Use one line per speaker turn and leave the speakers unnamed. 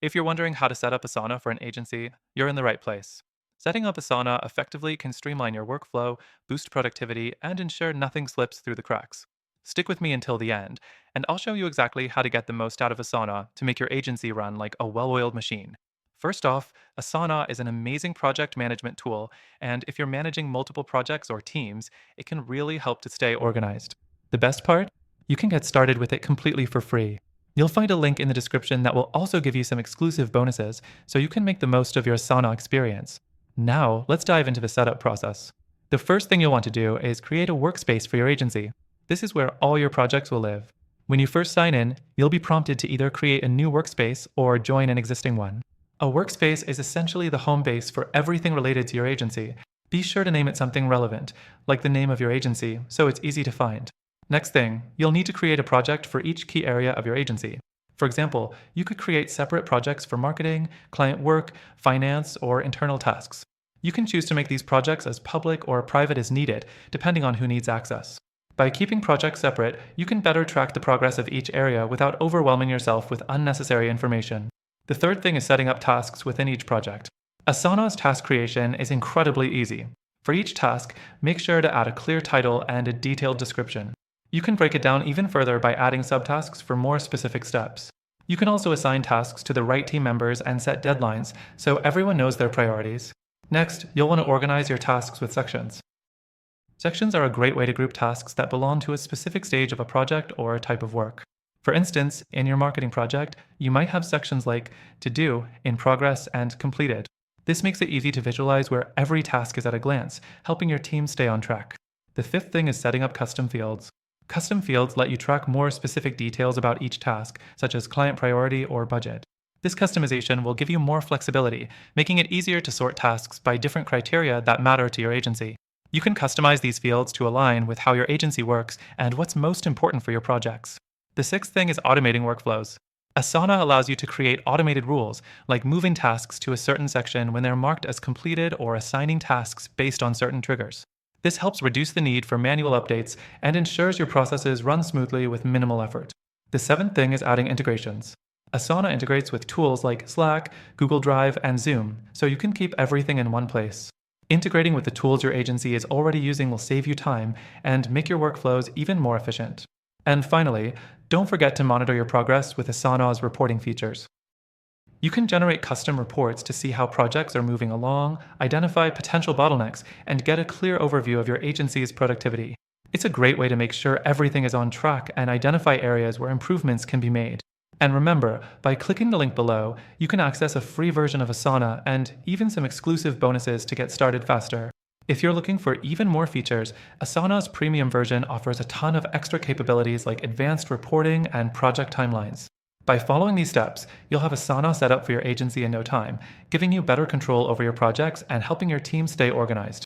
If you're wondering how to set up Asana for an agency, you're in the right place. Setting up Asana effectively can streamline your workflow, boost productivity, and ensure nothing slips through the cracks. Stick with me until the end, and I'll show you exactly how to get the most out of Asana to make your agency run like a well oiled machine. First off, Asana is an amazing project management tool, and if you're managing multiple projects or teams, it can really help to stay organized. The best part? You can get started with it completely for free. You'll find a link in the description that will also give you some exclusive bonuses so you can make the most of your Asana experience. Now, let's dive into the setup process. The first thing you'll want to do is create a workspace for your agency. This is where all your projects will live. When you first sign in, you'll be prompted to either create a new workspace or join an existing one. A workspace is essentially the home base for everything related to your agency. Be sure to name it something relevant, like the name of your agency, so it's easy to find. Next thing, you'll need to create a project for each key area of your agency. For example, you could create separate projects for marketing, client work, finance, or internal tasks. You can choose to make these projects as public or private as needed, depending on who needs access. By keeping projects separate, you can better track the progress of each area without overwhelming yourself with unnecessary information. The third thing is setting up tasks within each project. Asana's task creation is incredibly easy. For each task, make sure to add a clear title and a detailed description. You can break it down even further by adding subtasks for more specific steps. You can also assign tasks to the right team members and set deadlines so everyone knows their priorities. Next, you'll want to organize your tasks with sections. Sections are a great way to group tasks that belong to a specific stage of a project or a type of work. For instance, in your marketing project, you might have sections like To Do, In Progress, and Completed. This makes it easy to visualize where every task is at a glance, helping your team stay on track. The fifth thing is setting up custom fields. Custom fields let you track more specific details about each task, such as client priority or budget. This customization will give you more flexibility, making it easier to sort tasks by different criteria that matter to your agency. You can customize these fields to align with how your agency works and what's most important for your projects. The sixth thing is automating workflows. Asana allows you to create automated rules, like moving tasks to a certain section when they're marked as completed or assigning tasks based on certain triggers. This helps reduce the need for manual updates and ensures your processes run smoothly with minimal effort. The seventh thing is adding integrations. Asana integrates with tools like Slack, Google Drive, and Zoom, so you can keep everything in one place. Integrating with the tools your agency is already using will save you time and make your workflows even more efficient. And finally, don't forget to monitor your progress with Asana's reporting features. You can generate custom reports to see how projects are moving along, identify potential bottlenecks, and get a clear overview of your agency's productivity. It's a great way to make sure everything is on track and identify areas where improvements can be made. And remember, by clicking the link below, you can access a free version of Asana and even some exclusive bonuses to get started faster. If you're looking for even more features, Asana's premium version offers a ton of extra capabilities like advanced reporting and project timelines. By following these steps, you'll have Asana set up for your agency in no time, giving you better control over your projects and helping your team stay organized.